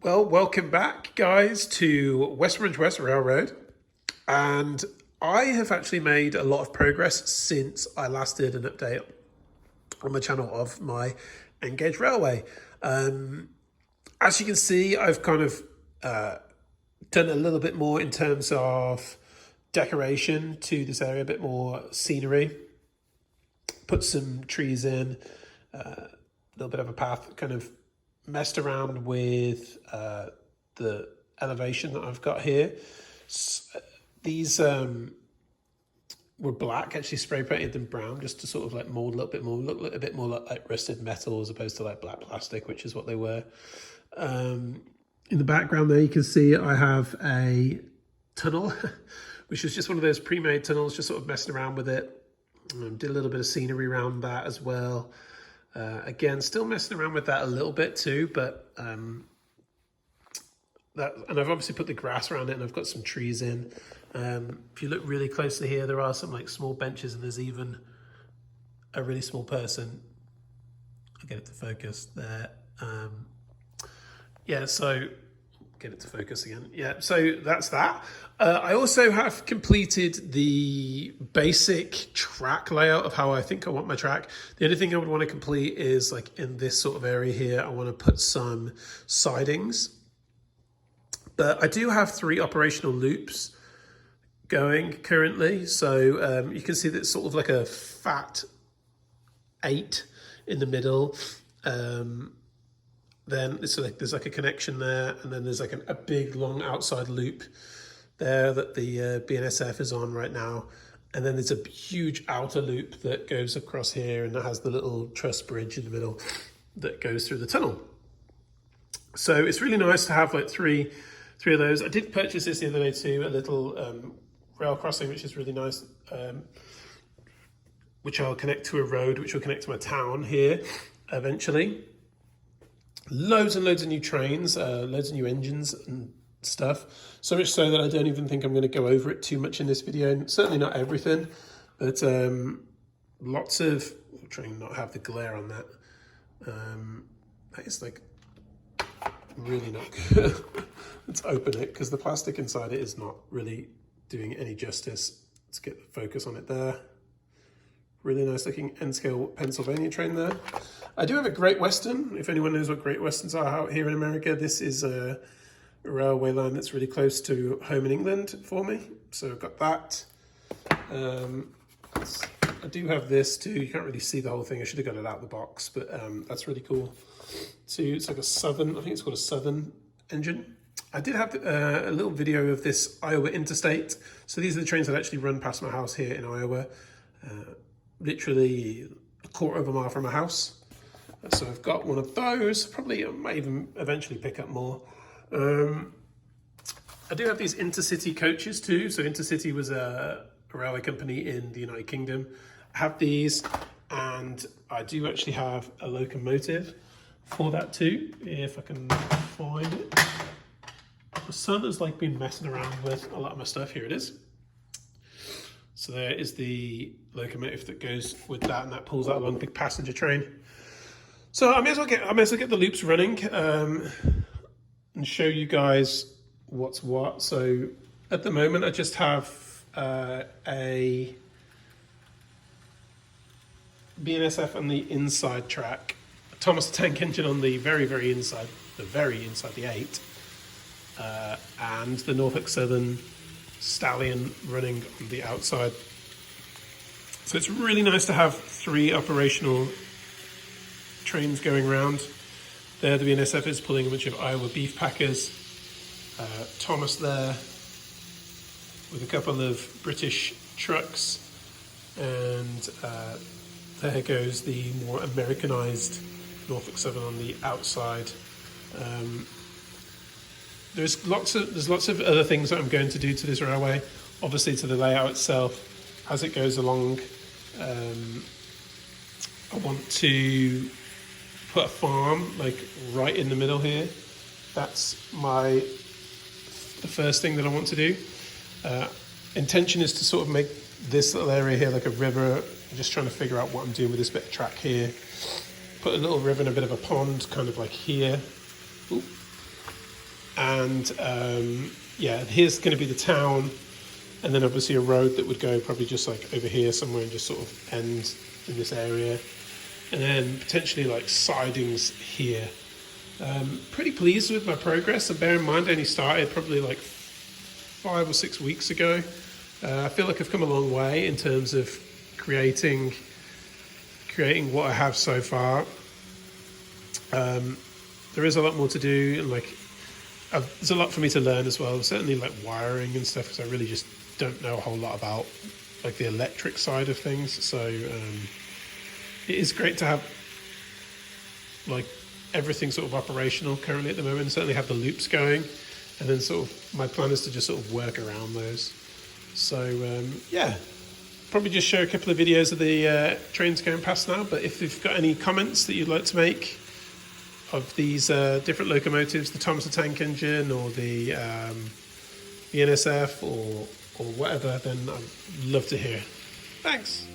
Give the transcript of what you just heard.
Well, welcome back, guys, to Westbridge West Railroad. And I have actually made a lot of progress since I last did an update on my channel of my Engage Railway. As you can see, I've kind of done a little bit more in terms of decoration to this area, a bit more scenery, put some trees in, a little bit of a path, kind of messed around with the elevation that I've got here. These were black, actually spray painted them brown just to sort of like mold a little bit more, look a bit more like rusted metal as opposed to like black plastic, which is what they were. In the background there, you can see I have a tunnel, which is just one of those pre-made tunnels, just sort of messing around with it. Did a little bit of scenery around that as well. Again, still messing around with that a little bit too, but and I've obviously put the grass around it, and I've got some trees in. If you look really closely here, there are some like small benches, and there's even a really small person. I'll get it to focus there. Yeah, so get it to focus again. Yeah, so that's that. I also have completed the basic track layout of how I think I want my track. The only thing I would want to complete is like in this sort of area here, I want to put some sidings. But I do have 3 operational loops going currently. So you can see that it's sort of like a fat 8 in the middle. Then it's like there's like a connection there, and then there's like a big long outside loop there that the BNSF is on right now, and then there's a huge outer loop that goes across here, and that has the little truss bridge in the middle that goes through the tunnel. So it's really nice to have like three of those. I did purchase this the other day too, a little rail crossing, which is really nice, which I'll connect to a road, which will connect to my town here eventually. Loads and loads of new trains, loads of new engines and stuff. So much so that I don't even think I'm going to go over it too much in this video. Certainly not everything, but lots of... I'll try and not have the glare on that. That is like really not good. Let's open it because the plastic inside it is not really doing any justice. Let's get the focus on it there. Really nice looking N-scale Pennsylvania train there. I do have a Great Western. If anyone knows what Great Westerns are out here in America, this is a railway line that's really close to home in England for me. So I've got that. I do have this too. You can't really see the whole thing. I should have got it out of the box, but that's really cool. So it's like a Southern, I think it's called a Southern engine. I did have a little video of this Iowa Interstate. So these are the trains that actually run past my house here in Iowa. Literally a quarter of a mile from my house. So I've got one of those. Probably I might even eventually pick up more. I do have these Intercity Coaches too. So Intercity was a railway company in the United Kingdom. I have these, and I do actually have a locomotive for that too, if I can find it. My son has like been messing around with a lot of my stuff. Here it is. So there is the locomotive that goes with that, and that pulls out along a big passenger train. So I may as well get the loops running and show you guys what's what. So at the moment, I just have a BNSF on the inside track, a Thomas Tank Engine on the very inside, the 8, and the Norfolk Southern Stallion running on the outside. So it's really nice to have 3 operational trains going around. There the BNSF is pulling a bunch of Iowa beef packers. Thomas there with a couple of British trucks, and there goes the more Americanized Norfolk Southern on the outside. There's lots of other things that I'm going to do to this railway, obviously to the layout itself as it goes along. I want to put a farm like right in the middle here. That's the first thing that I want to do. Intention is to sort of make this little area here like a river. I'm just trying to figure out what I'm doing with this bit of track here. Put a little river and a bit of a pond kind of like here. Ooh. And yeah, here's going to be the town, and then obviously a road that would go probably just like over here somewhere and just sort of end in this area, and then potentially like sidings here. Pretty pleased with my progress, and bear in mind I only started probably like 5 or 6 weeks ago. I feel like I've come a long way in terms of creating what I have so far. There is a lot more to do, and like there's a lot for me to learn as well. Certainly like wiring and stuff, because I really just don't know a whole lot about like the electric side of things. So it is great to have like everything sort of operational currently at the moment. Certainly have the loops going, and then sort of my plan is to just sort of work around those. So yeah, probably just show a couple of videos of the trains going past now. But if you've got any comments that you'd like to make of these different locomotives, the Thomas the Tank Engine or the NSF or whatever, then I'd love to hear. Thanks.